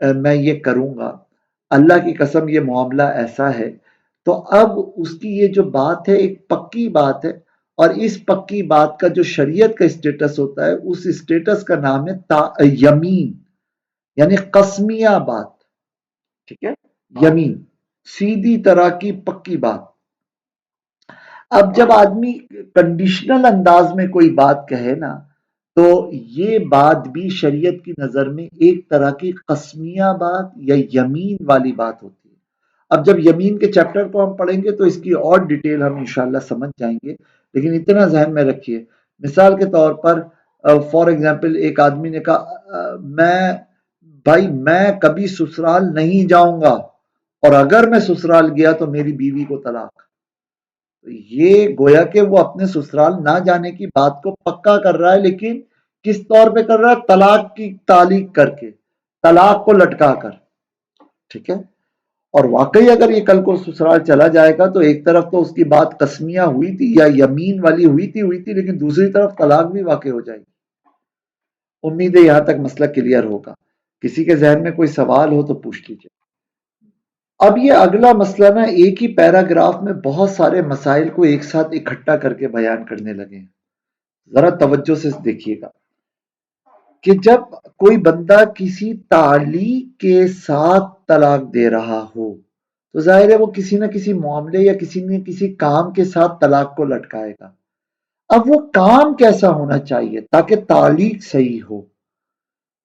میں یہ کروں گا، اللہ کی قسم یہ معاملہ ایسا ہے، تو اب اس کی یہ جو بات ہے ایک پکی بات ہے، اور اس پکی بات کا جو شریعت کا اسٹیٹس ہوتا ہے اس اسٹیٹس کا نام ہے یمین، یعنی قسمیہ بات، ٹھیک ہے، یمین سیدھی طرح کی پکی بات۔ اب جب آدمی کنڈیشنل انداز میں کوئی بات کہے نا، تو یہ بات بھی شریعت کی نظر میں ایک طرح کی قسمیہ بات یا یمین والی بات ہوتی ہے۔ اب جب یمین کے چیپٹر کو ہم پڑھیں گے تو اس کی اور ڈیٹیل ہم انشاءاللہ سمجھ جائیں گے، لیکن اتنا ذہن میں رکھیے، مثال کے طور پر فار ایگزامپل ایک آدمی نے کہا میں کبھی سسرال نہیں جاؤں گا، اور اگر میں سسرال گیا تو میری بیوی کو طلاق۔ یہ گویا کہ وہ اپنے سسرال نہ جانے کی بات کو پکا کر رہا ہے، لیکن کس طور پہ کر رہا ہے؟ طلاق کی تعلیق کر کے، طلاق کو لٹکا کر، ٹھیک ہے۔ اور واقعی اگر یہ کل کو سسرال چلا جائے گا تو ایک طرف تو اس کی بات قسمیہ ہوئی تھی یا یمین والی ہوئی تھی، لیکن دوسری طرف طلاق بھی واقع ہو جائے گی۔ امید ہے یہاں تک مسئلہ کلیئر ہوگا، کسی کے ذہن میں کوئی سوال ہو تو پوچھ لیجیے۔ اب یہ اگلا مسئلہ نا ایک ہی پیراگراف میں بہت سارے مسائل کو ایک ساتھ اکٹھا کر کے بیان کرنے لگے ہیں، ذرا توجہ سے دیکھیے گا کہ جب کوئی بندہ کسی تعلیق کے ساتھ طلاق دے رہا ہو تو ظاہر ہے وہ کسی نہ کسی معاملے یا کسی نہ کسی کام کے ساتھ طلاق کو لٹکائے گا۔ اب وہ کام کیسا ہونا چاہیے تاکہ تعلیق صحیح ہو؟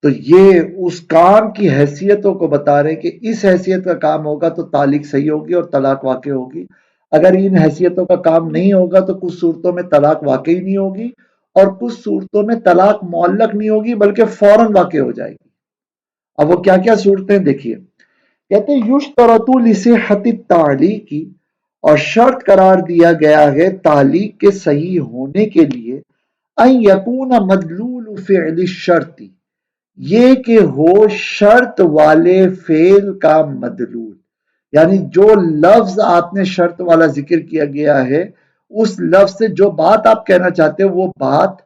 تو یہ اس کام کی حیثیتوں کو بتا رہے کہ اس حیثیت کا کام ہوگا تو تعلیق صحیح ہوگی اور طلاق واقع ہوگی، اگر ان حیثیتوں کا کام نہیں ہوگا تو کچھ صورتوں میں طلاق واقعی نہیں ہوگی، اور کچھ صورتوں میں طلاق معلق نہیں ہوگی بلکہ فوراً واقع ہو جائے گی۔ اب وہ کیا کیا صورتیں دیکھیے، کہتے ہیں یشترط لصحت التعلیق، اور شرط قرار دیا گیا ہے تعلیق کے صحیح ہونے کے لیے، ان یکون مدلول فعل الشرط، یہ کہ ہو شرط والے فعل کا مدلول، یعنی جو لفظ آپ نے شرط والا ذکر کیا گیا ہے اس لفظ سے جو بات آپ کہنا چاہتے ہو وہ بات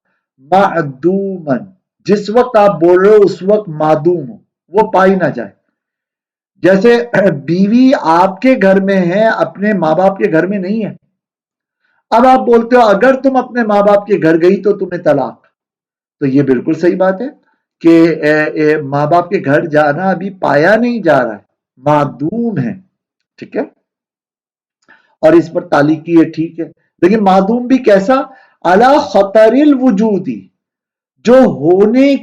معدومن، جس وقت آپ بول رہے ہو اس وقت معدوم ہو، وہ پائی نہ جائے۔ جیسے بیوی آپ کے گھر میں ہے، اپنے ماں باپ کے گھر میں نہیں ہے، اب آپ بولتے ہو اگر تم اپنے ماں باپ کے گھر گئی تو تمہیں طلاق، تو یہ بالکل صحیح بات ہے کہ ماں باپ کے گھر جانا ابھی پایا نہیں جا رہا ہے، معدوم ہے، ٹھیک ہے، اور اس پر تعلیق کی ہے، ٹھیک ہے، لیکن معدوم بھی کیسا؟ علی خطر الوجودی، جو ہونے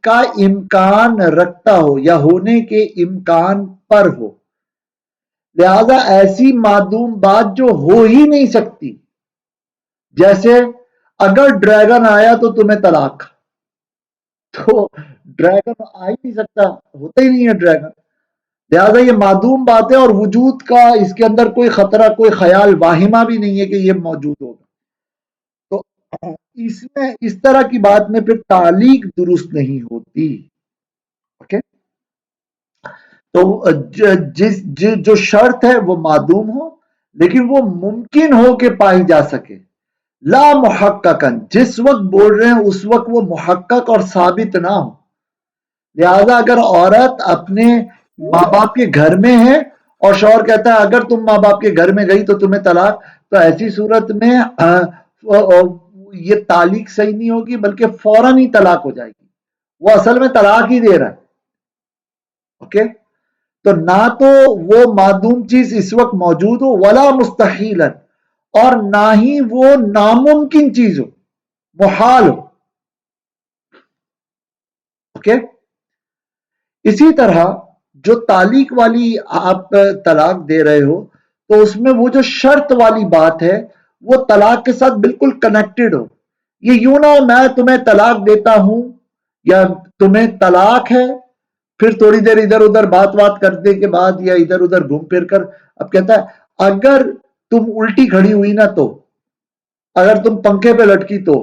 کا امکان رکھتا ہو یا ہونے کے امکان پر ہو، لہذا ایسی معدوم بات جو ہو ہی نہیں سکتی، جیسے اگر ڈریگن آیا تو تمہیں طلاق، تو ڈریگن آ ہی نہیں سکتا، ہوتا ہی نہیں ہے ڈریگن، لہذا یہ معدوم بات ہے اور وجود کا اس کے اندر کوئی خطرہ، کوئی خیال واہمہ بھی نہیں ہے کہ یہ موجود ہوگا، تو اس میں اس طرح کی بات میں پھر تعلیق درست نہیں ہوتی، اوکے۔ تو جو شرط ہے وہ معدوم ہو لیکن وہ ممکن ہو کہ پائی جا سکے، لا محققن، جس وقت بول رہے ہیں اس وقت وہ محقق اور ثابت نہ ہو، لہذا اگر عورت اپنے ماں باپ کے گھر میں ہے اور شوہر کہتا ہے اگر تم ماں باپ کے گھر میں گئی تو تمہیں طلاق، تو ایسی صورت میں یہ تعلیق صحیح نہیں ہوگی بلکہ فوراً ہی طلاق ہو جائے گی، وہ اصل میں طلاق ہی دے رہا ہے، اوکے۔ تو نہ تو وہ معدوم چیز اس وقت موجود ہو، ولا مستحیلن، اور نہ ہی وہ ناممکن چیز ہو، محال ہو، اوکے۔ اسی طرح جو تعلیق والی آپ طلاق دے رہے ہو تو اس میں وہ جو شرط والی بات ہے وہ طلاق کے ساتھ بالکل کنیکٹڈ ہو، یہ یوں نہ ہو میں تمہیں طلاق دیتا ہوں یا تمہیں طلاق ہے، پھر تھوڑی دیر ادھر ادھر بات کرنے کے بعد یا ادھر ادھر گھوم پھر کر اب کہتا ہے اگر تم الٹی کھڑی ہوئی نا تو، اگر تم پنکھے پہ لٹکی تو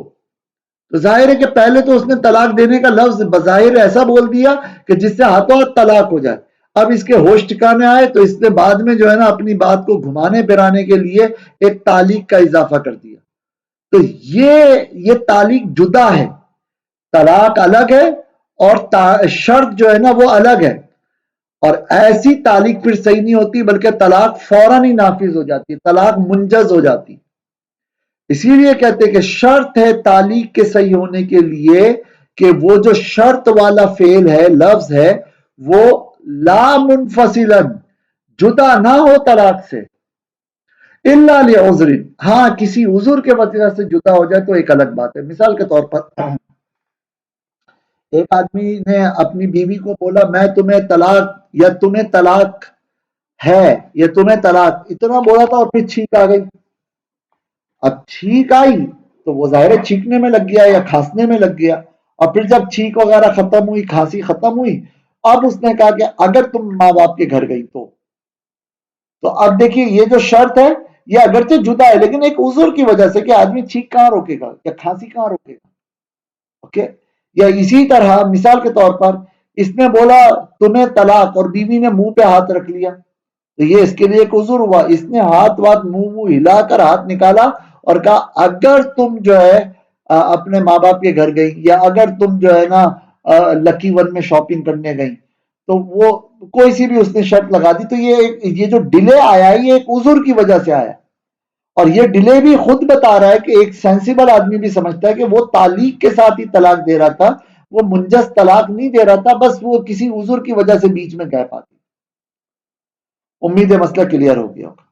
ظاہر ہے کہ پہلے تو اس نے طلاق دینے کا لفظ بظاہر ایسا بول دیا کہ جس سے ہاتھوں ہاتھ طلاق ہو جائے، اب اس کے ہوش ٹھکانے آئے تو اس نے بعد میں جو ہے نا اپنی بات کو گھمانے پھرانے کے لیے ایک تعلیق کا اضافہ کر دیا، تو یہ تعلیق جدا ہے، طلاق الگ ہے اور شرط جو ہے نا وہ الگ ہے. اور ایسی تعلیق پھر صحیح نہیں ہوتی بلکہ طلاق فوراً ہی نافذ ہو جاتی ہے، طلاق منجز ہو جاتی. اسی لیے کہتے ہیں کہ شرط ہے تعلیق کے صحیح ہونے کے لیے کہ وہ جو شرط والا فعل ہے، لفظ ہے، وہ لا منفصلا جدا نہ ہو طلاق سے، الا لعذر، ہاں کسی عذر کے وجہ سے جدا ہو جائے تو ایک الگ بات ہے. مثال کے طور پر ایک آدمی نے اپنی بیوی کو بولا میں تمہیں طلاق، یا تمہیں طلاق ہے، یا تمہیں طلاق، اتنا بولا تھا اور پھر چھینک آ گئی. اب چھینک آئی تو وہ ظاہر ہے چھینکنے میں لگ گیا یا کھانسنے میں لگ گیا. اور پھر جب چھینک وغیرہ ختم ہوئی، کھانسی ختم ہوئی، اب اس نے کہا کہ اگر تم ماں باپ کے گھر گئی تو اب دیکھیے یہ جو شرط ہے یہ اگرچہ جدا ہے لیکن ایک عذر کی وجہ سے کہ آدمی چھینک کہاں روکے گا یا کھانسی کہاں روکے گا. اوکے. یا اسی طرح مثال کے طور پر اس نے بولا تمہیں طلاق اور بیوی نے منہ پہ ہاتھ رکھ لیا تو یہ اس کے لیے ایک عذر ہوا. اس نے ہاتھ وات منہ ہلا کر ہاتھ نکالا اور کہا اگر تم جو ہے اپنے ماں باپ کے گھر گئی، یا اگر تم جو ہے نا لکی ون میں شاپنگ کرنے گئی، تو وہ کوئی سی بھی اس نے شرط لگا دی. تو یہ جو ڈیلے آیا ہے یہ ایک عذر کی وجہ سے آیا. اور یہ ڈیلے بھی خود بتا رہا ہے کہ ایک سینسیبل آدمی بھی سمجھتا ہے کہ وہ تعلیق کے ساتھ ہی طلاق دے رہا تھا، وہ منجز طلاق نہیں دے رہا تھا، بس وہ کسی عذر کی وجہ سے بیچ میں گیپ آتی. امید ہے مسئلہ کلیئر ہو گیا ہوگا.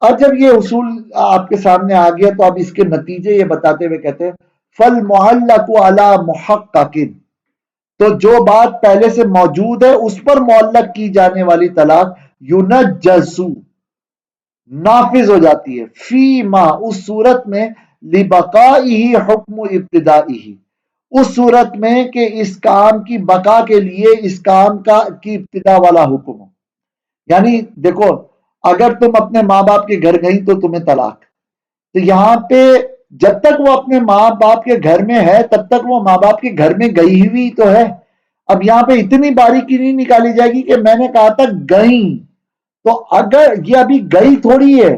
اب جب یہ اصول آپ کے سامنے آ گیا تو اب اس کے نتیجے یہ بتاتے ہوئے کہتے ہیں فالمعلق علی محقق، تو جو بات پہلے سے موجود ہے اس پر معلق کی جانے والی طلاق ینجزو نافذ ہو جاتی ہے، فی ما اس صورت میں لبقائہ حکم ابتدائی، اس صورت میں کہ اس کام کی بقا کے لیے اس کام کی ابتدا والا حکم ہو. یعنی دیکھو اگر تم اپنے ماں باپ کے گھر گئی تو تمہیں طلاق، تو یہاں پہ جب تک وہ اپنے ماں باپ کے گھر میں ہے تب تک وہ ماں باپ کے گھر میں گئی ہوئی تو ہے. اب یہاں پہ اتنی باریکی نہیں نکالی جائے گی کہ میں نے کہا تھا گئی، تو اگر یہ ابھی گئی تھوڑی ہے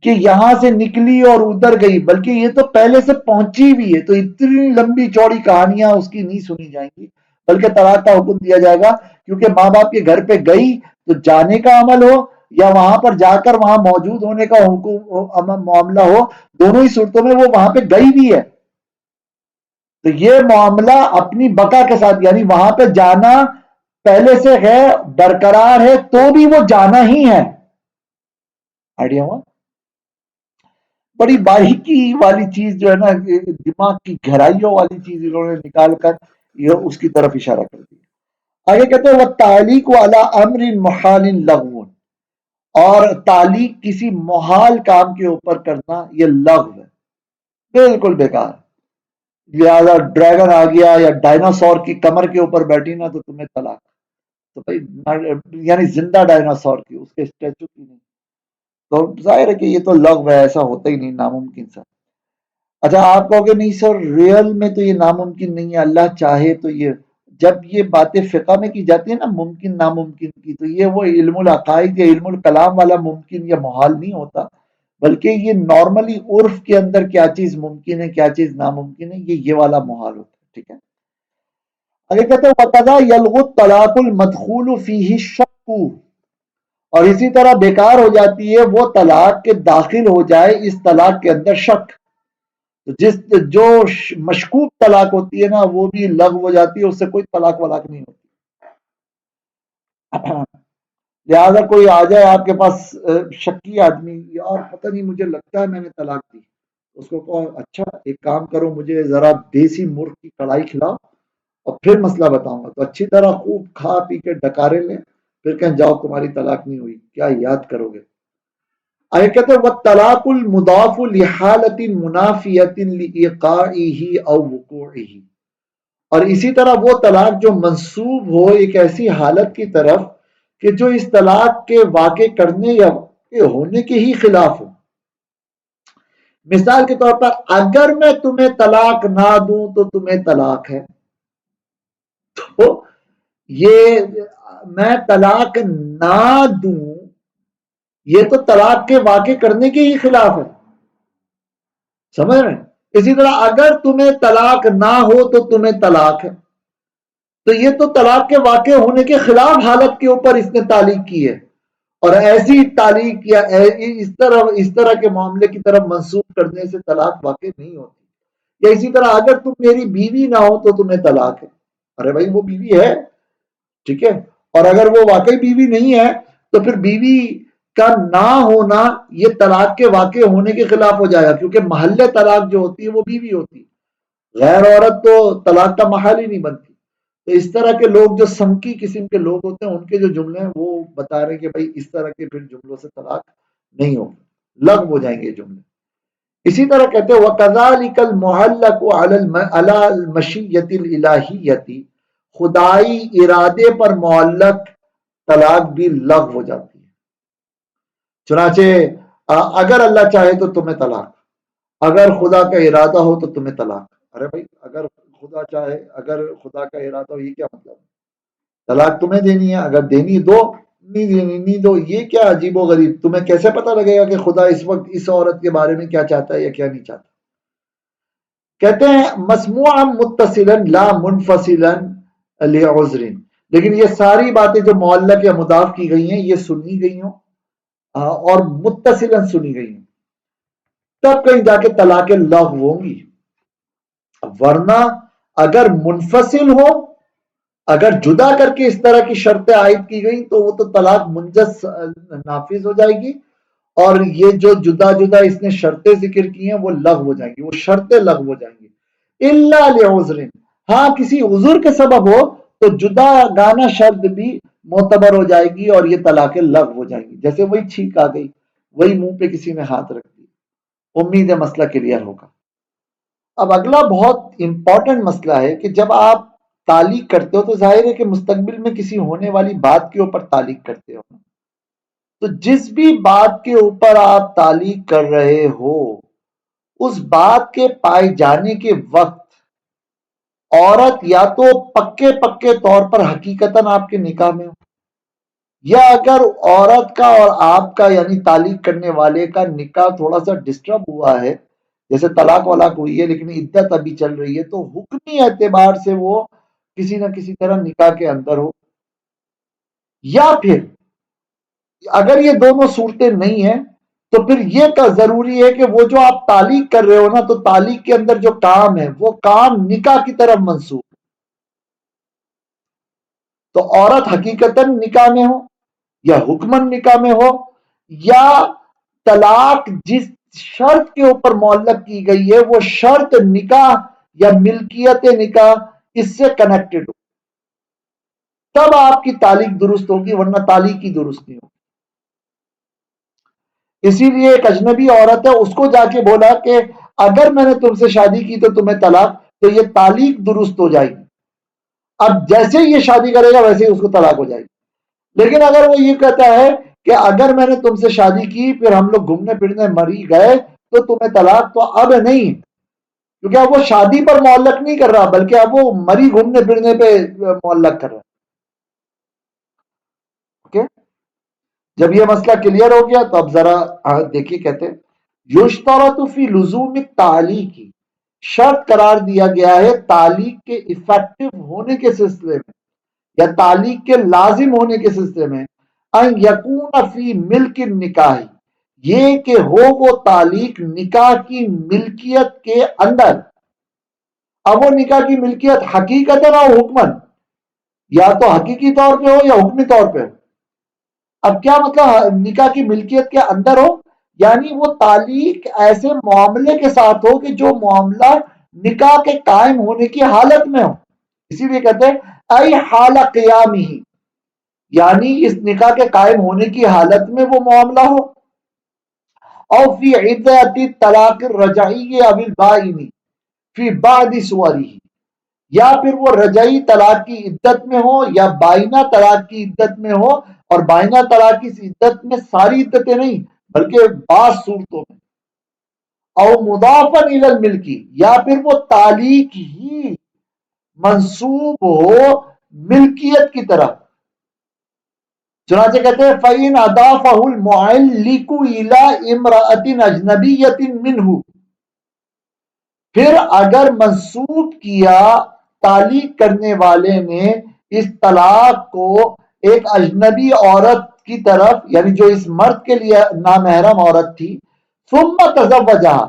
کہ یہاں سے نکلی اور ادھر گئی، بلکہ یہ تو پہلے سے پہنچی بھی ہے، تو اتنی لمبی چوڑی کہانیاں اس کی نہیں سنی جائیں گی بلکہ طلاق کا حکم دیا جائے گا. کیونکہ ماں باپ کے گھر پہ گئی تو جانے کا عمل ہو یا وہاں پر جا کر وہاں موجود ہونے کا حکم معاملہ ہو، دونوں ہی صورتوں میں وہ وہاں پہ گئی بھی ہے. تو یہ معاملہ اپنی بقا کے ساتھ، یعنی وہاں پہ جانا پہلے سے ہے، برقرار ہے، تو بھی وہ جانا ہی ہے. آئیڈیا ہوا؟ بڑی باریکی والی چیز جو ہے نا، دماغ کی گہرائیوں والی چیز انہوں نے نکال کر یہ اس کی طرف اشارہ کر دیا. آگے کہتے ہیں وَالتَّعْلِيقُ عَلَىٰ أَمْرٍ مُحَالٍ لَغْوٌ، اور تعلیق کسی محال کام کے اوپر کرنا یہ لغو ہے، بالکل بیکار. لہذا ڈریگن آ گیا یا ڈائناسور کی کمر کے اوپر بیٹھی نا تو تمہیں طلاق. تو بھائی یعنی زندہ ڈائناسور کی، اس کے اسٹیچو کی نہیں. تو ظاہر ہے کہ یہ تو لغو ہے، ایسا ہوتا ہی نہیں، ناممکن سا. اچھا آپ کہو گے نہیں سر ریئل میں تو یہ ناممکن نہیں ہے، اللہ چاہے تو یہ، جب یہ باتیں فقہ میں کی جاتی ہیں نا ممکن ناممکن کی، تو یہ وہ علم العقائد یا علم الکلام والا ممکن یا محال نہیں ہوتا، بلکہ یہ نارملی عرف کے اندر کیا چیز ممکن ہے کیا چیز ناممکن ہے یہ والا محال ہوتا ہے. ٹھیک ہے. اگر کہتے ہیں وَقَضَا يَلْغُ الطَّلَاقُ الْمَدْخُولُ فِيهِ الشَّكُّ، اور اسی طرح بیکار ہو جاتی ہے وہ طلاق کے داخل ہو جائے اس طلاق کے اندر شک. جو مشکوک طلاق ہوتی ہے نا وہ بھی لغو ہو جاتی ہے، اس سے کوئی طلاق ولاق نہیں ہوتی. لہذا کوئی آ جائے آپ کے پاس شکی آدمی، یار پتہ نہیں مجھے لگتا ہے میں نے طلاق دی، اس کو کہو اچھا ایک کام کرو مجھے ذرا دیسی مرغ کی کڑھائی کھلاؤ اور پھر مسئلہ بتاؤں گا. تو اچھی طرح خوب کھا پی کے ڈکارے لیں، پھر کہیں جاؤ تمہاری طلاق نہیں ہوئی، کیا یاد کرو گے. آگے کہتے ہیں وَالطَّلَاقُ الْمُضَافُ لِحَالَةٍ مُنَافِيَةٍ لِإِيقَاعِهِ أَوْ وُقُوعِهِ، اور اسی طرح وہ طلاق جو منسوب ہو ایک ایسی حالت کی طرف کہ جو اس طلاق کے واقع کرنے یا ہونے کے ہی خلاف ہو. مثال کے طور پر اگر میں تمہیں طلاق نہ دوں تو تمہیں طلاق ہے، تو یہ میں طلاق نہ دوں یہ تو طلاق کے واقع کرنے کے ہی خلاف ہے. سمجھ رہے ہیں؟ اسی طرح اگر تمہیں طلاق نہ ہو تو تمہیں طلاق ہے. تو یہ تو طلاق کے واقع ہونے کے خلاف حالت کے اوپر اس نے تعلیق کی ہے، اور ایسی تعلیق یا اس طرح کے معاملے کی طرف منسوخ کرنے سے طلاق واقع نہیں ہوتی۔ یا اسی طرح اگر تم میری بیوی نہ ہو تو تمہیں طلاق ہے، ارے بھائی وہ بیوی ہے، ٹھیک ہے، اور اگر وہ واقعی بیوی نہیں ہے تو پھر بیوی کا نہ ہونا یہ طلاق کے واقع ہونے کے خلاف ہو جائے گا، کیونکہ محل طلاق جو ہوتی ہے وہ بیوی ہوتی ہے، غیر عورت تو طلاق کا محل ہی نہیں بنتی۔ تو اس طرح کے لوگ جو سمکی قسم کے لوگ ہوتے ہیں ان کے جو جملے ہیں وہ بتا رہے ہیں کہ بھائی اس طرح کے پھر جملوں سے طلاق نہیں ہوگی، لغو ہو جائیں گے یہ جملے۔ اسی طرح کہتے ہیں وَكَذَلِكَ الْمُعَلَّقُ عَلَى الْمَشِيَّةِ الْإِلَٰهِيَّةِ، خدائی ارادے پر معلق طلاق بھی لغو ہو جاتی ہے۔ چنانچہ اگر اللہ چاہے تو تمہیں طلاق، اگر خدا کا ارادہ ہو تو تمہیں طلاق، ارے بھائی اگر خدا چاہے، اگر خدا کا ارادہ ہو، یہ کیا مطلب ہے؟ طلاق تمہیں دینی ہے، اگر دینی دو، نہیں دینی نہیں دو، یہ کیا عجیب و غریب؟ تمہیں کیسے پتہ لگے گا کہ خدا اس وقت اس عورت کے بارے میں کیا چاہتا ہے یا کیا نہیں چاہتا؟ کہتے ہیں مسموعا متصلا لا منفصلا لعذر، لیکن یہ ساری باتیں جو معلق یا مضاف کی گئی ہیں یہ سنی گئی ہوں اور متصلا سنی گئی ہوں، تب کہیں جا کے طلاق لغو ہوں گی، ورنہ اگر منفصل ہو، اگر جدا کر کے اس طرح کی شرطیں عائد کی گئی تو وہ تو طلاق منجز نافذ ہو جائے گی، اور یہ جو جدا جدا اس نے شرطیں ذکر کی ہیں وہ لغو ہو جائیں گی، وہ شرطیں لغو ہو جائیں گی الا لعذر، ہاں کسی عذر کے سبب ہو تو جدا گانا شرط بھی معتبر ہو جائے گی اور یہ طلاقیں لغو ہو جائیں گی، جیسے وہی چھینک آ گئی، وہی منہ پہ کسی نے ہاتھ رکھ دی۔ امید ہے مسئلہ کلیئر ہوگا۔ اب اگلا بہت امپورٹنٹ مسئلہ ہے کہ جب آپ تعلیق کرتے ہو تو ظاہر ہے کہ مستقبل میں کسی ہونے والی بات کے اوپر تعلیق کرتے ہو، تو جس بھی بات کے اوپر آپ تعلیق کر رہے ہو اس بات کے پائے جانے کے وقت عورت یا تو پکے پکے طور پر حقیقتاً آپ کے نکاح میں ہو، یا اگر عورت کا اور آپ کا یعنی تعلیق کرنے والے کا نکاح تھوڑا سا ڈسٹرب ہوا ہے، جیسے طلاق ولاق ہوئی ہے لیکن عدت ابھی چل رہی ہے، تو حکمی اعتبار سے وہ کسی نہ کسی طرح نکاح کے اندر ہو، یا پھر اگر یہ دونوں صورتیں نہیں ہیں تو پھر یہ کا ضروری ہے کہ وہ جو آپ تعلیق کر رہے ہو نا، تو تعلیق کے اندر جو کام ہے وہ کام نکاح کی طرف منسوخ، تو عورت حقیقتاً نکاح میں ہو یا حکمن نکاح میں ہو، یا طلاق جس شرط کے اوپر معلق کی گئی ہے وہ شرط نکاح یا ملکیت نکاح اس سے کنیکٹڈ ہو، تب آپ کی تعلیق درست ہوگی، ورنہ تعلیق کی درست نہیں ہوگی۔ اسی لیے ایک اجنبی عورت ہے، اس کو جا کے بولا کہ اگر میں نے تم سے شادی کی تو تمہیں طلاق، تو یہ تعلیق درست ہو جائے گی، اب جیسے ہی یہ شادی کرے گا ویسے ہی اس کو طلاق ہو جائے گی۔ لیکن اگر وہ یہ کہتا ہے کہ اگر میں نے تم سے شادی کی پھر ہم لوگ گھومنے پھرنے مری گئے تو تمہیں طلاق، تو اب نہیں، کیونکہ اب وہ شادی پر معلق نہیں کر رہا بلکہ اب وہ مری گھومنے پھرنے پہ معلق کر رہا ہے۔ اوکے، جب یہ مسئلہ کلیئر ہو گیا تو اب ذرا دیکھیے، کہتے ہیں یشترط فی لزوم التعلیق، شرط قرار دیا گیا ہے تعلیق کے افیکٹو ہونے کے سلسلے میں یا تعلیق کے لازم ہونے کے سلسلے میں، ان یکون فی ملک النکاح، یہ کہ ہو وہ تعلیق نکاح کی ملکیت کے اندر، اب وہ نکاح کی ملکیت حقیقت نہ ہو حکمن، یا تو حقیقی طور پہ ہو یا حکمی طور پہ ہو۔ اب کیا مطلب نکاح کی ملکیت کے اندر ہو؟ یعنی وہ تعلیق ایسے معاملے کے ساتھ ہو کہ جو معاملہ نکاح کے قائم ہونے کی حالت میں ہو، اسی لیے کہتے ہیں ای حال قیام ہی، یعنی اس نکاح کے قائم ہونے کی حالت میں وہ معاملہ ہو، او فی عدت طلاق الرجعی او البائنی فی بعض صورہ، یا پھر وہ رجعی طلاق کی عدت میں ہو یا بائنہ طلاق کی عدت میں ہو، اور بائنہ طلاق کی عدت میں ساری عدتیں نہیں بلکہ بعض صورتوں میں، او مضافا الی الملکی، یا پھر وہ تعلیق ہی منسوب ہو ملکیت کی طرف، چنانچہ کہتے ہیں فَإِنْ أَضَافَهُ الْمُعَلِّقُ إِلَىٰ امْرَأَةٍ أَجْنَبِيَّةٍ مِّنْهُ، پھر اگر منسوب کیا تعلیق کرنے والے نے اس طلاق کو ایک اجنبی عورت کی طرف، یعنی جو اس مرد کے لیے نامحرم عورت تھی، ثم تزوجها،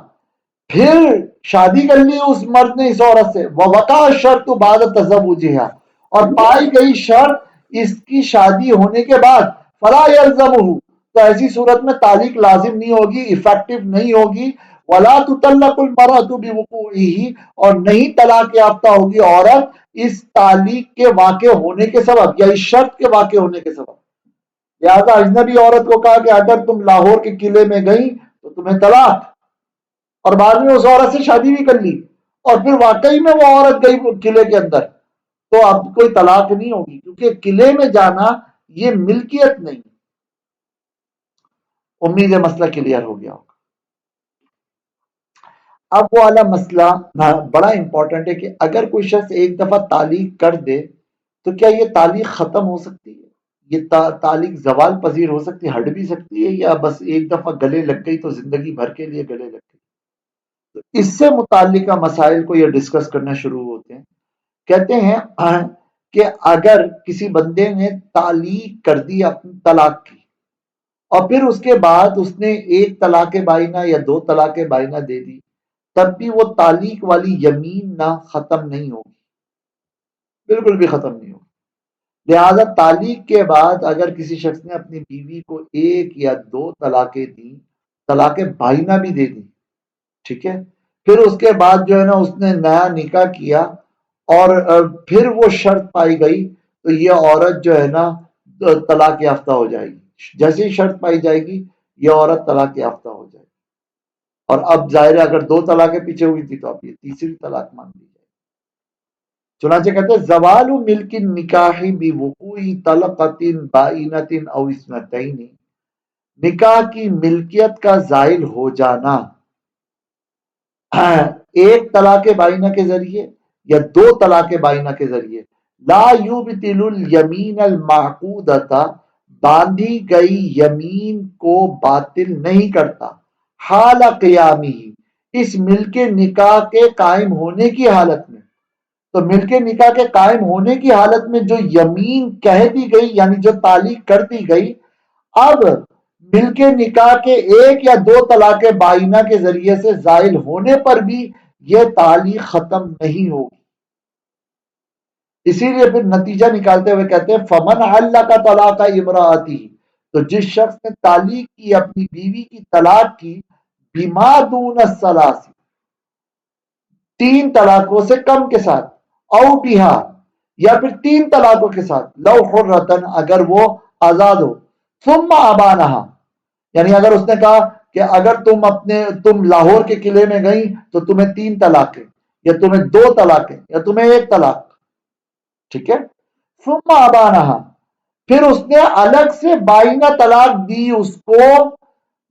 پھر شادی کر لی اس مرد نے اس عورت سے، ووقع الشرط بعد تزوجها، اور پائی گئی شرط اس کی شادی ہونے کے بعد، فلا يلزمه، تو ایسی صورت میں تعلیق لازم نہیں ہوگی، افیکٹو نہیں ہوگی، ولا تطلق المرأة بوقوعه، اور نہیں طلاق یافتہ ہوگی عورت اس تعلیق کے واقع ہونے کے سبب یا اس شرط کے واقع ہونے کے سبب۔ لہذا اجنبی عورت کو کہا کہ اگر تم لاہور کے قلعے میں گئی تو تمہیں طلاق، اور بعد میں اس عورت سے شادی بھی کر لی، اور پھر واقعی میں وہ عورت گئی قلعے کے اندر، تو اب کوئی طلاق نہیں ہوگی، کیونکہ قلعے میں جانا یہ ملکیت نہیں۔ امید ہے مسئلہ کلیئر ہو گیا ہوگا۔ اب وہ والا مسئلہ بڑا امپورٹنٹ ہے کہ اگر کوئی شخص ایک دفعہ تعلیق کر دے تو کیا یہ تعلیق ختم ہو سکتی ہے؟ یہ تعلیق زوال پذیر ہو سکتی ہے، ہٹ بھی سکتی ہے، یا بس ایک دفعہ گلے لگ گئی تو زندگی بھر کے لیے گلے لگ گئی؟ تو اس سے متعلقہ مسائل کو یہ ڈسکس کرنا شروع ہوتے ہیں۔ کہتے ہیں کہ اگر کسی بندے نے تعلیق کر دی اپنی طلاق کی، اور پھر اس کے بعد اس نے ایک طلاق بائنہ یا دو طلاق بائنہ دے دی، تب بھی وہ تعلیق والی یمین نہ ختم نہیں ہوگی، بالکل بھی ختم نہیں ہوگی۔ لہذا تعلیق کے بعد اگر کسی شخص نے اپنی بیوی کو ایک یا دو طلاقیں دیں، طلاق بائنہ بھی دے دی، ٹھیک ہے، پھر اس کے بعد جو ہے نا اس نے نیا نکاح کیا اور پھر وہ شرط پائی گئی، تو یہ عورت جو ہے نا طلاق یافتہ ہو جائے گی۔ جیسے ہی شرط پائی جائے گی یہ عورت طلاق یافتہ ہو جائے گی، اور اب ظاہر ہے اگر دو طلاقیں پیچھے ہوئی تھی تو اب یہ تیسری طلاق مان لی جائے گی۔ چنانچہ کہتے ہیں زوال ملک النکاح بوقوع طلقۃ بائنۃ او اثنتین، نکاح کی ملکیت کا زائل ہو جانا ایک طلاق بائنہ کے ذریعے یا دو طلاق بائنہ کے ذریعے، لا یبطل الیمین المعقودۃ، باندھی گئی یمین کو باطل نہیں کرتا، حال قیامی، اس ملک نکاح کے قائم ہونے کی حالت میں۔ تو ملک نکاح کے قائم ہونے کی حالت میں جو یمین کہہ دی گئی، یعنی جو تعلیق کر دی گئی، اب مل کے نکاح کے ایک یا دو طلاق بائنہ کے ذریعے سے زائل ہونے پر بھی یہ تعلیق ختم نہیں ہوگی۔ اسی لیے پھر نتیجہ نکالتے ہوئے کہتے ہیں فمن علق طلاق امرأتی، تو جس شخص نے تعلیق کی اپنی بیوی کی طلاق کی، بما دون الثلاث، تین طلاقوں سے کم کے ساتھ، او بہا، یا پھر تین طلاقوں کے ساتھ، لو حرتن، اگر وہ آزاد ہو، ثم ابانہا، یعنی اگر اس نے کہا کہ اگر تم لاہور کے قلعے میں گئی تو تمہیں تین طلاقیں، یا تمہیں دو طلاقیں، یا تمہیں ایک طلاق، ٹھیک ہے، ثم ابانہا، پھر اس نے الگ سے بائنہ طلاق دی اس کو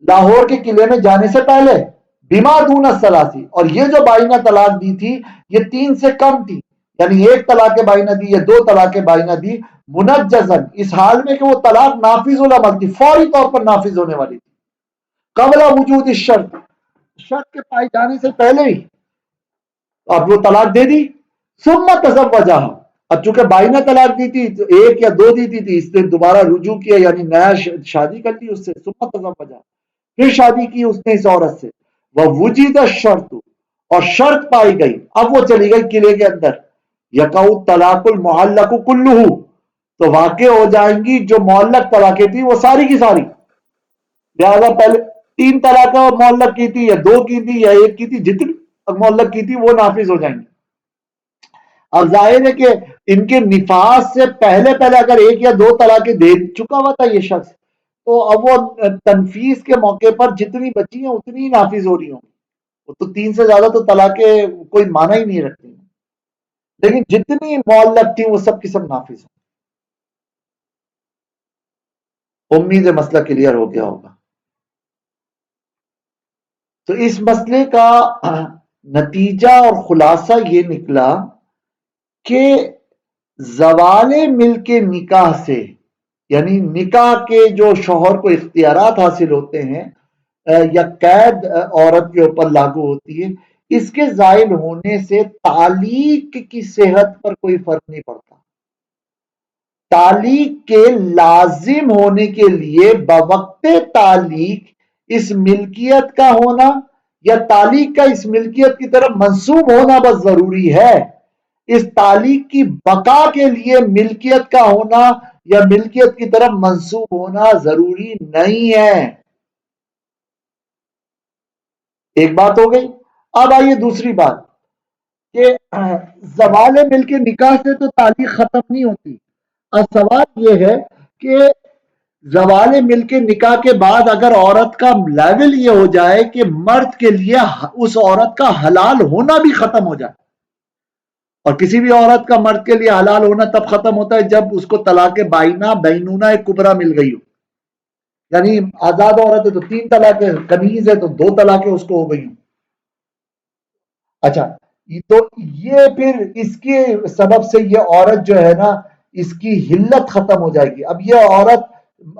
لاہور کے قلعے میں جانے سے پہلے، بما دون الثلاثی، اور یہ جو بائنہ طلاق دی تھی یہ تین سے کم تھی، یعنی ایک طلاق بائنہ دی یا دو طلاق بائنہ دی، منجزن، اس حال میں کہ وہ طلاق نافذ العمل تھی، فوری طور پر نافذ ہونے والی تھی، قبل وجود الشرط، شرط کے پائے جانے سے پہلے ہی اب وہ طلاق دے دی، ثم تزوجہا، اب چونکہ بائنہ طلاق دی تھی تو ایک یا دو دی تھی، اس نے دوبارہ رجوع کیا، یعنی نیا شادی کر لی اس سے، ثم تزوجہا، پھر شادی کی اس نے اس عورت سے، ووجد الشرط، اور شرط پائی گئی، اب وہ چلی گئی قلعے کے اندر، یقع الطلاق المعلق کلہ، تو واقع ہو جائیں گی جو معلق طلاقیں تھی وہ ساری کی ساری، لہذا پہلے تین طلاق معلق کی تھی یا دو کی تھی یا ایک کی تھی، جتنی معلق کی تھی وہ نافذ ہو جائیں گی۔ اب ظاہر ہے کہ ان کے نفاذ سے پہلے اگر ایک یا دو طلاقیں دے چکا ہوا تھا یہ شخص، تو اب وہ تنفیذ کے موقع پر جتنی بچی ہیں اتنی ہی نافذ ہو رہی ہوں گی، تو تین سے زیادہ تو طلاقیں کوئی معنی ہی نہیں رکھتی، لیکن جتنی معلق تھی وہ سب کی سب نافذ ہوں۔ امید ہے مسئلہ کلیئر ہو گیا ہوگا۔ تو اس مسئلے کا نتیجہ اور خلاصہ یہ نکلا کہ زوال ملک نکاح سے، یعنی نکاح کے جو شوہر کو اختیارات حاصل ہوتے ہیں یا قید عورت کے اوپر لاگو ہوتی ہے، اس کے زائل ہونے سے تعلیق کی صحت پر کوئی فرق نہیں پڑتا. تعلیق کے لازم ہونے کے لیے بوقت تعلیق اس ملکیت کا ہونا یا تعلیق کا اس ملکیت کی طرف منسوب ہونا بس ضروری ہے. اس تعلیق کی بقا کے لیے ملکیت کا ہونا یا ملکیت کی طرف منسوب ہونا ضروری نہیں ہے. ایک بات ہو گئی. اب آئیے دوسری بات کہ زوال ملک نکاح سے تو تعلیق ختم نہیں ہوتی. اب سوال یہ ہے کہ زوال ملک نکاح کے بعد اگر عورت کا لیول یہ ہو جائے کہ مرد کے لیے اس عورت کا حلال ہونا بھی ختم ہو جائے. اور کسی بھی عورت کا مرد کے لیے حلال ہونا تب ختم ہوتا ہے جب اس کو طلاق بائنہ بینونہ کبرا مل گئی ہو. یعنی آزاد عورت ہے تو 3 طلاقیں، کنیز ہے تو 2 طلاقیں اس کو ہو گئی. اچھا، تو یہ پھر اس کے سبب سے یہ عورت جو ہے نا اس کی حلت ختم ہو جائے گی. اب یہ عورت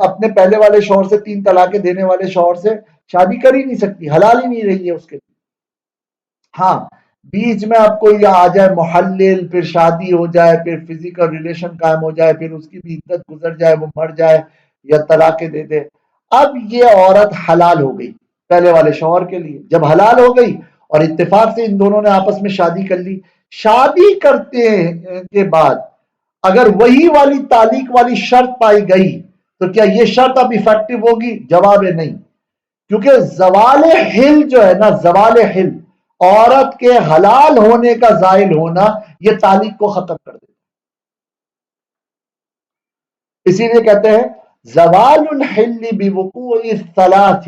اپنے پہلے والے شوہر سے 3 طلاقیں دینے والے شوہر سے شادی کر ہی نہیں سکتی، حلال ہی نہیں رہی ہے اس کے لیے. ہاں، بیچ میں آپ کو یہ آ جائے محلل، پھر شادی ہو جائے، پھر فزیکل ریلیشن قائم ہو جائے، پھر اس کی بھی عدت گزر جائے، وہ مر جائے یا طلاقیں دے دے، اب یہ عورت حلال ہو گئی پہلے والے شوہر کے لیے. جب حلال ہو گئی اور اتفاق سے ان دونوں نے آپس میں شادی کر لی، شادی کرتے کے بعد اگر وہی والی تعلیق والی شرط پائی گئی تو کیا یہ شرط اب افیکٹو ہوگی؟ جواب ہے نہیں. کیونکہ زوال حل جو ہے نا، زوال حل عورت کے حلال ہونے کا زائل ہونا یہ تعلیق کو ختم کر دیتا. اسی لیے کہتے ہیں زوال الحل بوقوع الثلاث،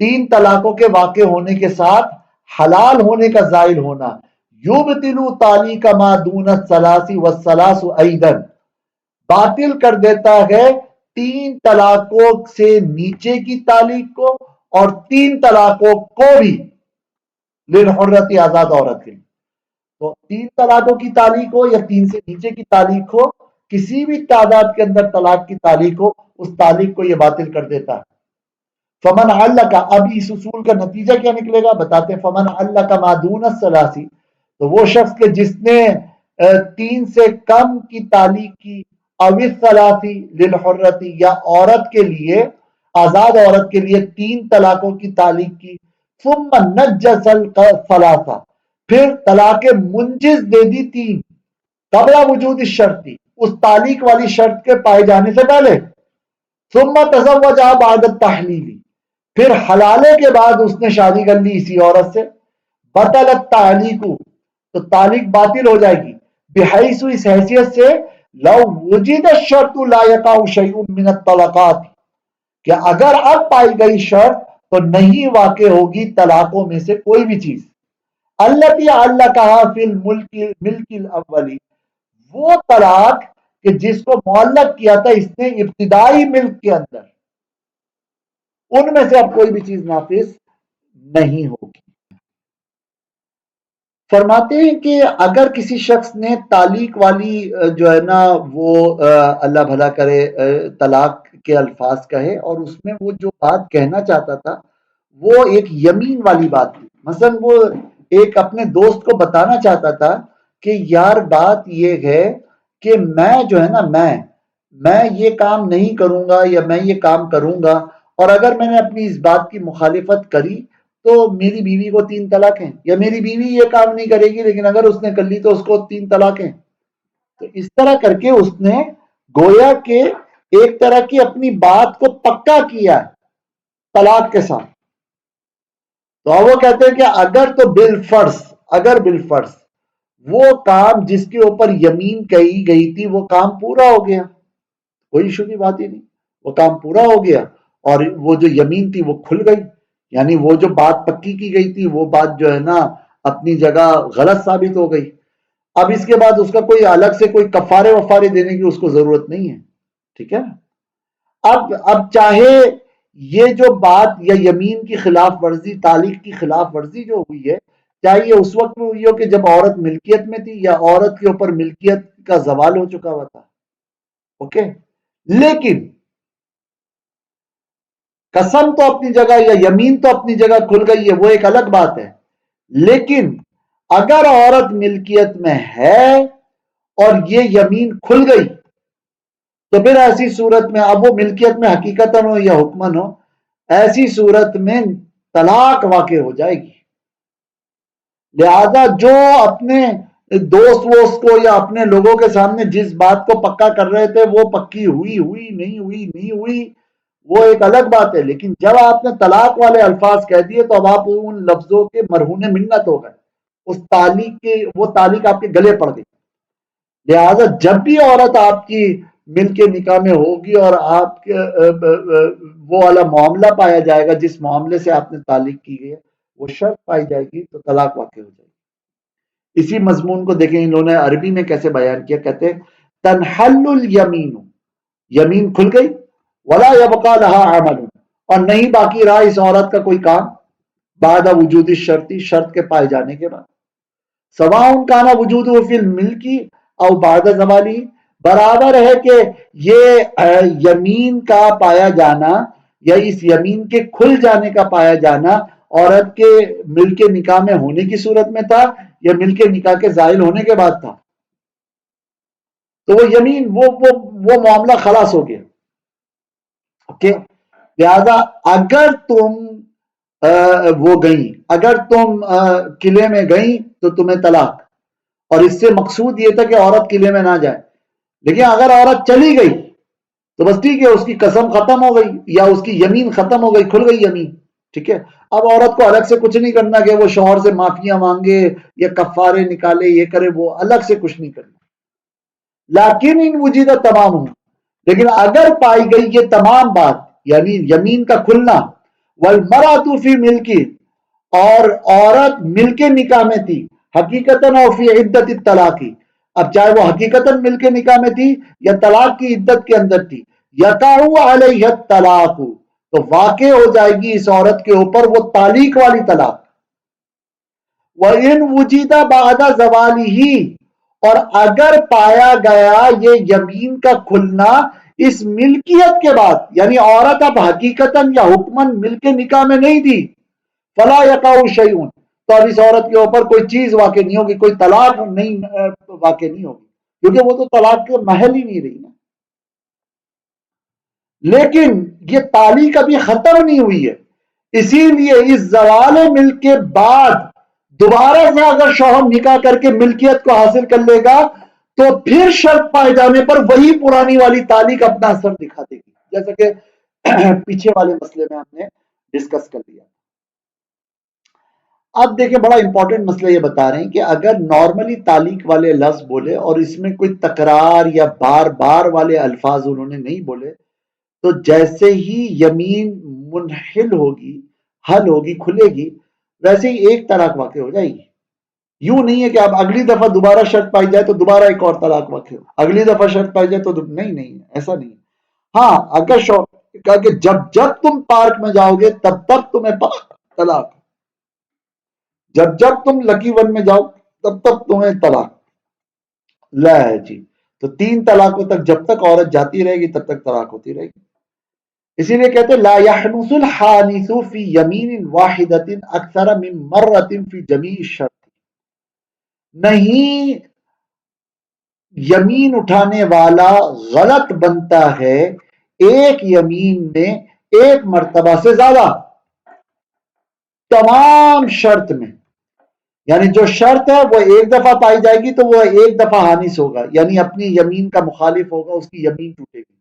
3 طلاقوں کے واقع ہونے کے ساتھ حلال ہونے کا زائل ہونا. یبطل تعلیق ما دون الثلاث والثلاث ایضا، باطل کر دیتا ہے 3 طلاقوں سے نیچے کی تعلیق کو اور 3 طلاقوں کو بھی للحرۃ آزاد عورت کے لیے. تو 3 طلاقوں کی تعلیق ہو یا 3 سے نیچے کی تعلیق ہو، کسی بھی تعداد کے اندر طلاق کی تعلیق ہو، اس تعلیق کو یہ باطل کر دیتا ہے. فمن علق، اب اس اصول کا نتیجہ کیا نکلے گا بتاتے ہیں. فمن علق ما دون الثلاث، تو وہ شخص کے جس نے 3 سے کم کی تعلیق کی، او الثلاث للحرۃ، یا عورت کے لیے آزاد عورت کے لیے 3 طلاقوں کی تعلیق کی، ثم نجز الثلاث، پھر طلاق منجز دے دی 3 قبل وجود الشرط، اس تعلیق والی شرط کے پائے جانے سے پہلے. ثم تزوج بعد التحلیل، پھر حلالے کے بعد اس نے شادی کر لی اسی عورت سے. بطلت تعلیق، تو تعلیق باطل ہو جائے گی. بحیث، اس حیثیت سے لو وجد الشرط لا يقع شيء من الطلقات، کہ اگر اب پائی گئی شرط تو نہیں واقع ہوگی طلاقوں میں سے کوئی بھی چیز. التي علقها في الملك الاولی، وہ طلاق کہ جس کو معلق کیا تھا اس نے ابتدائی ملک کے اندر، ان میں سے اب کوئی بھی چیز نافذ نہیں ہوگی. فرماتے ہیں کہ اگر کسی شخص نے تعلیق والی جو ہے نا وہ اللہ بھلا کرے طلاق کے الفاظ کہے اور اس میں وہ جو بات کہنا چاہتا تھا وہ ایک یمین والی بات تھی. مثلا وہ ایک اپنے دوست کو بتانا چاہتا تھا کہ یار بات یہ ہے کہ میں جو ہے نا میں یہ کام نہیں کروں گا یا میں یہ کام کروں گا، اور اگر میں نے اپنی اس بات کی مخالفت کری تو میری بیوی کو 3 طلاق ہیں، یا میری بیوی یہ کام نہیں کرے گی لیکن اگر اس نے کر لی تو اس کو 3 طلاق ہیں. تو اس طرح کر کے اس نے گویا کہ ایک طرح کی اپنی بات کو پکا کیا ہے طلاق کے ساتھ. تو وہ کہتے ہیں کہ اگر تو بالفرض وہ کام جس کے اوپر یمین کہی گئی تھی وہ کام پورا ہو گیا، کوئی ایشو کی بات ہی نہیں، وہ کام پورا ہو گیا اور وہ جو یمین تھی وہ کھل گئی، یعنی وہ جو بات پکی کی گئی تھی وہ بات جو ہے نا اپنی جگہ غلط ثابت ہو گئی. اب اس کے بعد اس کا کوئی الگ سے کوئی کفارے وفارے دینے کی اس کو ضرورت نہیں ہے. ٹھیک ہے. اب چاہے یہ جو بات یا یمین کی خلاف ورزی، تعلیق کی خلاف ورزی جو ہوئی ہے، چاہے یہ اس وقت میں ہوئی ہو کہ جب عورت ملکیت میں تھی یا عورت کے اوپر ملکیت کا زوال ہو چکا ہوا تھا. اوکے، لیکن قسم تو اپنی جگہ یا یمین تو اپنی جگہ کھل گئی ہے، وہ ایک الگ بات ہے. لیکن اگر عورت ملکیت میں ہے اور یہ یمین کھل گئی تو پھر ایسی صورت میں اب وہ ملکیت میں حقیقتاً ہو یا حکمن ہو، ایسی صورت میں طلاق واقع ہو جائے گی۔ لہذا جو اپنے دوست ووست کو یا اپنے لوگوں کے سامنے جس بات کو پکا کر رہے تھے وہ پکی ہوئی ہوئی نہیں ہوئی نہیں ہوئی، وہ ایک الگ بات ہے، لیکن جب آپ نے طلاق والے الفاظ کہہ دیے تو اب آپ ان لفظوں کے مرہون منت ہو گئے، اس تعلیق کے وہ تعلیق آپ کے گلے پڑ گئی۔ لہذا جب بھی عورت آپ کی مل کے نکاح میں ہوگی اور آپ کے وہ والا معاملہ پایا جائے گا جس معاملے سے آپ نے تعلیق کی گئی ہے، وہ شرط پائی جائے گی تو طلاق واقع ہو جائے گی۔ اسی مضمون کو دیکھیں انہوں نے عربی میں کیسے بیان کیا، کہتے ہیں تنحل الیمین، یمین کھل گئی، ولا یبقى لها عمل، اور نہیں باقی رہا اس عورت کا کوئی کام، بعد وجود الشرطی، شرط کے پائے جانے کے بعد، سواء کان وجودہ فی الملکی او بعد زوالی، برابر ہے کہ یہ یمین کا پایا جانا یا اس یمین کے کھل جانے کا پایا جانا عورت کے مل کے نکاح میں ہونے کی صورت میں تھا یا مل کے نکاح کے زائل ہونے کے بعد تھا، تو وہ یمین وہ معاملہ خلاص ہو گیا۔ اوکے، لہذا اگر تم وہ گئیں، اگر تم قلعے میں گئیں تو تمہیں طلاق، اور اس سے مقصود یہ تھا کہ عورت قلعے میں نہ جائے، لیکن اگر عورت چلی گئی تو بس ٹھیک ہے، اس کی قسم ختم ہو گئی یا اس کی یمین ختم ہو گئی، کھل گئی یمین، ٹھیک ہے۔ اب عورت کو الگ سے کچھ نہیں کرنا کہ وہ شوہر سے معافیاں مانگے یا کفارے نکالے، یہ کرے، وہ الگ سے کچھ نہیں کرنا، لیکن ان وجودہ تمام ہوں، لیکن اگر پائی گئی یہ تمام بات یعنی یمین کا کھلنا، والمرأۃ فی ملکی، اور عورت مل کے نکاح میں تھی، حقیقتاً اور فی عدت الطلاق، اب چاہے وہ حقیقتاً مل کے نکاح میں تھی یا طلاق کی عدت کے اندر تھی، یقع علیہ الطلاق، تو واقع ہو جائے گی اس عورت کے اوپر وہ تعلیق والی طلاق، وَإِنْ وُجِدَ بَعْدَ زَوَالِهِ، اور اگر پایا گیا یہ یمین کا کھلنا اس ملکیت کے بعد، یعنی عورت اب حقیقتاً یا حکماً مل کے نکاح میں نہیں تھی، فلا یقع شیء، تو اب اس عورت کے اوپر کوئی چیز واقع نہیں ہوگی، کوئی طلاق نہیں واقع نہیں ہوگی، کیونکہ وہ تو طلاق کے محل ہی نہیں رہی نا۔ لیکن یہ تعلیق ابھی ختم نہیں ہوئی ہے، اسی لیے اس زوال ملک کے بعد دوبارہ سے اگر شوہر نکاح کر کے ملکیت کو حاصل کر لے گا تو پھر شرط پائے جانے پر وہی پرانی والی تعلیق اپنا اثر دکھا دے گی، جیسا کہ پیچھے والے مسئلے میں ہم نے ڈسکس کر لیا۔ اب دیکھیں بڑا امپورٹنٹ مسئلہ یہ بتا رہے ہیں کہ اگر نارملی تعلیق والے لفظ بولے اور اس میں کوئی تکرار یا بار بار والے الفاظ انہوں نے نہیں بولے، تو جیسے ہی یمین منحل ہوگی، حل ہوگی، کھلے گی، ویسے ہی ایک طلاق واقع ہو جائے گی۔ یوں نہیں ہے کہ اب اگلی دفعہ دوبارہ شرط پائی جائے تو دوبارہ ایک اور طلاق واقع ہو، اگلی دفعہ شرط پائی جائے تو نہیں ایسا نہیں ہے۔ ہاں اگر کہا کہ جب تم پارک میں جاؤ گے تب تمہیں طلاق، جب تم لکی ون میں جاؤ تب تمہیں طلاق لا ہے جی، تو 3 طلاقوں تک جب تک عورت جاتی رہے گی تب تک طلاق ہوتی رہے گی۔ اسی لیے کہتے لا يحنث الحانث فی یمین واحدۃ اکثر من مرۃ فی جمیع الشرط، نہیں یمین اٹھانے والا غلط بنتا ہے ایک یمین میں ایک مرتبہ سے زیادہ تمام شرط میں، یعنی جو شرط ہے وہ ایک دفعہ پائی جائے گی تو وہ ایک دفعہ حانث ہوگا، یعنی اپنی یمین کا مخالف ہوگا، اس کی یمین ٹوٹے گی۔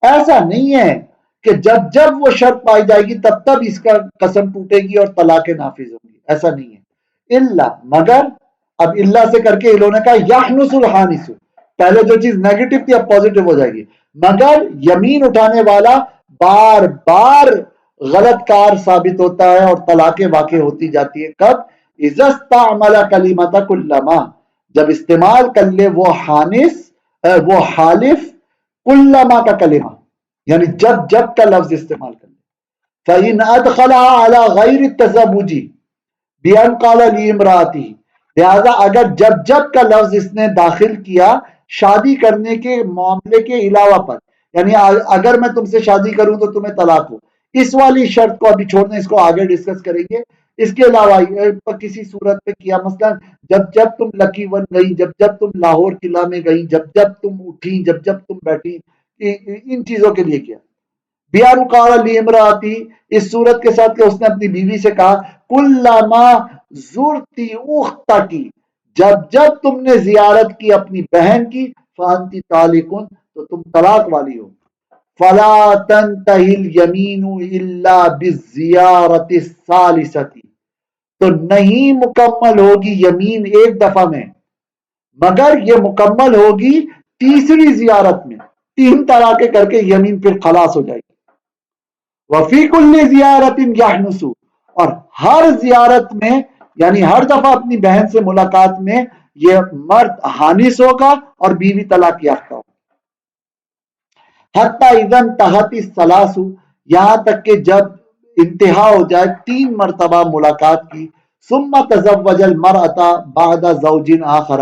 ایسا نہیں ہے کہ جب وہ شرط پائی جائے گی تب اس کا قسم ٹوٹے گی اور طلاق نافذ ہوگی، ایسا نہیں ہے۔ الا، مگر، اب اللہ سے کر کے انہوں نے کہا یحنث الحانث، پہلے جو چیز نیگیٹو تھی اب پازیٹو ہو جائے گی، مگر یمین اٹھانے والا بار بار غلط کار ثابت ہوتا ہے اور طلاقیں واقع ہوتی جاتی ہے۔ کب؟ اذا استعمل کلمۃ کلما، جب استعمال کر لے وہ وہ حالف کلما کا کلمہ، یعنی جب کا لفظ استعمال کر لے۔ فَإِنْ أَدْخَلَهَا عَلَى غَيْرِ التَّزَوُّجِ بِأَنْ قَالَ لِامْرَأَتِهِ، لہذا اگر جب کا لفظ اس نے داخل کیا شادی کرنے کے معاملے کے علاوہ پر، یعنی اگر میں تم سے شادی کروں تو تمہیں طلاق ہو، اس والی شرط کو ابھی چھوڑنے، اس کو آگے ڈسکس کریں گے. اس کے علاوہ کسی صورت پہ کیا، مثلا جب جب تم لکی ون گئی، جب جب تم لاہور قلعہ میں گئی، جب جب تم اٹھی، جب جب تم بیٹھی، ان چیزوں کے لیے کیا. بیان قال لیمراتی، اس صورت کے ساتھ کہ اس نے اپنی بیوی سے کہا کلما زرتی اختکی، جب جب تم نے زیارت کی اپنی بہن کی، فانتی طالقن، تو تم طلاق والی ہو. فلا تنتہی الیمین الا بالزیارت الثالثۃ، تو نہیں مکمل ہوگی یمین ایک دفعہ میں مگر یہ مکمل ہوگی تیسری زیارت میں. تین طلاقیں کر کے یمین پھر خلاص ہو جائے گی. وفی کل زیارت یحنس، اور ہر زیارت میں یعنی ہر دفعہ اپنی بہن سے ملاقات میں یہ مرد حانس ہوگا اور بیوی طلاق یافتہ ہوگا. حتی اذن تحت الثلاث، یہاں تک کہ جب انتہا ہو جائے 3 مرتبہ ملاقات کی. ثم تزوج المرأة بعد زوج آخر،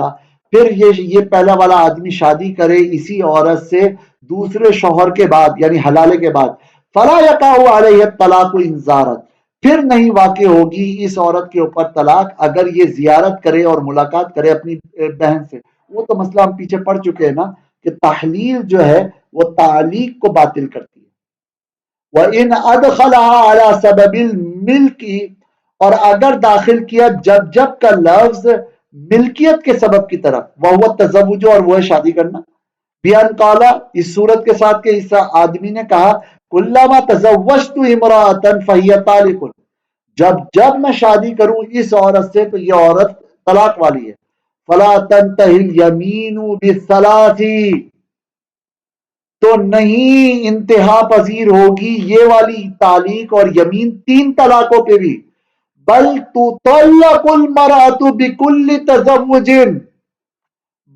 پھر یہ پہلا والا آدمی شادی کرے اسی عورت سے دوسرے شوہر کے بعد یعنی حلالے کے بعد. فلا یقع علیہ الطلاق ان زارت، پھر نہیں واقع ہوگی اس عورت کے اوپر طلاق اگر یہ زیارت کرے اور ملاقات کرے اپنی بہن سے. وہ تو مسئلہ ہم پیچھے پڑ چکے ہیں نا کہ تحلیل جو ہے وہ تعلیق کو باطل کرتی ہے. وَإِنْ أَدْخَلَهَا عَلَى سَبَبِ الْمِلْكِ، اور اگر داخل کیا جب جب کا لفظ ملکیت کے سبب کی طرف، وَهُوَ التَّزَوُّجُ، اور وہ ہے شادی کرنا. بیان قالا، اس صورت کے ساتھ کہ اس آدمی نے کہا کلما تزوجت امرأة فهي طالق، جب جب میں شادی کروں اس عورت سے تو یہ عورت طلاق والی ہے. فلا تنتهي اليمين بالثلاث، تو نہیں انتہا پذیر ہوگی یہ والی تعلیق اور یمین 3 طلاقوں پہ بھی. بل تطلق المرأة بكل تزوج،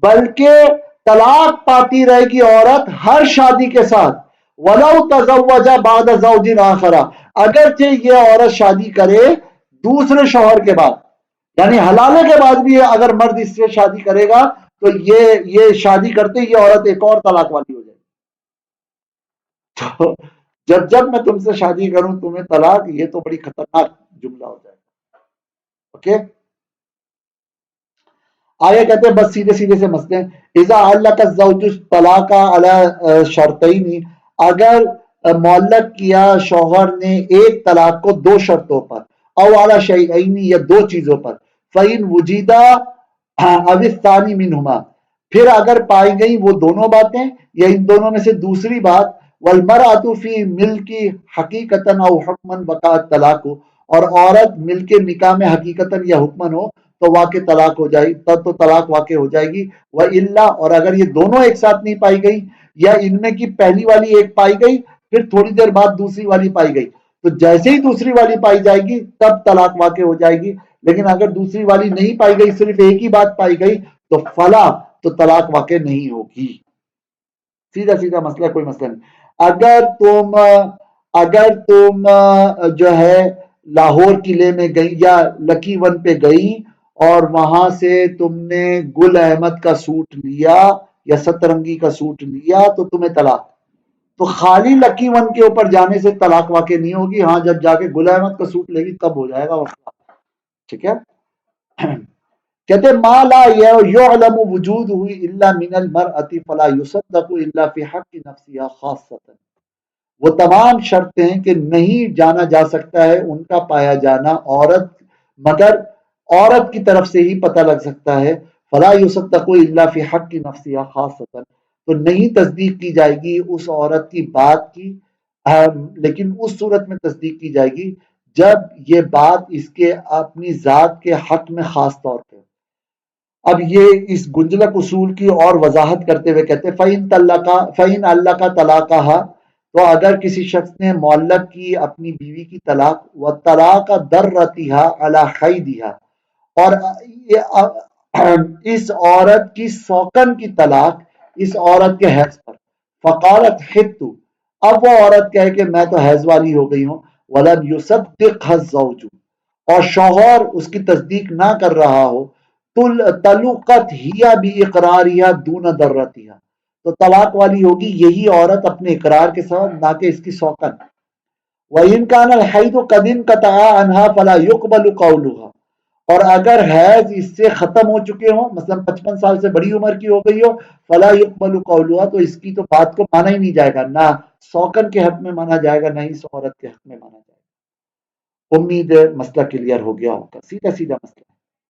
بلکہ طلاق پاتی رہے گی عورت ہر شادی کے ساتھ. ولو تزوج بعد زوج آخر، اگرچہ یہ عورت شادی کرے دوسرے شوہر کے بعد، یعنی حلالے کے بعد بھی اگر مرد اس سے شادی کرے گا تو یہ شادی کرتے یہ عورت ایک اور طلاق والی ہو جائے گی. تو جب جب میں تم سے شادی کروں تمہیں طلاق، یہ تو بڑی خطرناک جملہ ہو جائے گا. اوکے، آگے کہتے ہیں بس سیدھے سیدھے سے مسئلے ہیں. اذا علق الزوج طلاق علی شرطین، اگر معلق کیا شوہر نے ایک طلاق کو 2 شرطوں پر، او علی شیئین، یا 2 چیزوں پر. فإن وجدا او الثانی منہما، پھر اگر پائی گئی وہ دونوں باتیں یا ان دونوں میں سے دوسری بات. والمرأة فی ملک حقیقتا او حکما وقع الطلاق، اور عورت ملک نکاح میں حقیقتا یا حکمن ہو تو واقع طلاق ہو جائے، تب تو طلاق واقع ہو جائے گی. وَإِلَّا، اور اگر یہ دونوں ایک ساتھ نہیں پائی گئی یا ان میں کی پہلی والی ایک پائی گئی پھر تھوڑی دیر بعد دوسری والی پائی گئی، تو جیسے ہی دوسری والی پائی جائے گی تب طلاق واقع ہو جائے گی. لیکن اگر دوسری والی نہیں پائی گئی، صرف ایک ہی بات پائی گئی تو فلا، تو طلاق واقع نہیں ہوگی. سیدھا سیدھا مسئلہ، کوئی مسئلہ نہیں. اگر تم جو ہے لاہور قلعے میں گئی یا لکی ون پہ گئی اور وہاں سے تم نے گل احمد کا سوٹ لیا یا سترنگی کا سوٹ لیا تو تمہیں طلاق. تو خالی لکی ون کے اوپر جانے سے طلاق واقع نہیں ہوگی. ہاں جب جا کے گل احمد کا سوٹ لے گی تب ہو جائے گا مسئلہ. ٹھیک ہے. کہتے ما لا یعلم وجودہ الا من المرأة فلا یصدق الا فی حق نفسها خاصۃ، وہ تمام شرطیں ہیں کہ نہیں جانا جا سکتا ہے ان کا پایا جانا عورت مگر عورت کی طرف سے ہی پتہ لگ سکتا ہے. فلا یصدق الا فی حق نفسها خاصۃ، تو نہیں تصدیق کی جائے گی اس عورت کی بات کی، لیکن اس صورت میں تصدیق کی جائے گی جب یہ بات اس کے اپنی ذات کے حق میں خاص طور پہ. اب یہ اس گنجلک اصول کی اور وضاحت کرتے ہوئے کہتے ہیں فَإِنْ عَلَّقَ طَلَاقَهَا، تو اگر کسی شخص نے معلق کی اپنی بیوی کی طلاق، وَطَلَاقَ دَرَّتِهَا عَلَى خَيْدِهَا، اور اس عورت کی سوکن کی طلاق اس عورت کے حیض پر. فَقَالَتْ خِدْتُ، اب وہ عورت کہے کہ میں تو حیض والی ہو گئی ہوں. وَلَمْ يُصَدِّقْهَا الزَّوْجُ، اور شوہر اس کی تصدیق نہ کر رہا ہو. تلقت ہی بھی اقراریہ دون درتیہ، تو طلاق والی ہوگی یہی عورت اپنے اقرار کے ساتھ، نہ کہ اس کی سوکن. وَإِنْ كَانَ الْحَيْضُ قَدْ انْقَطَعَ عَنْهَا فَلَا يُقْبَلُ قَوْلُهَا، اور اگر حیض اس سے ختم ہو چکے ہوں، مثلا 55 سال سے بڑی عمر کی ہو گئی ہو، فلا يقبل قولها، تو اس کی تو بات کو مانا ہی نہیں جائے گا، نہ سوکن کے حق میں مانا جائے گا، نہ ہی اس عورت کے حق میں مانا جائے گا۔ امید ہے مسئلہ کلیئر ہو گیا ہوگا، سیدھا سیدھا مسئلہ۔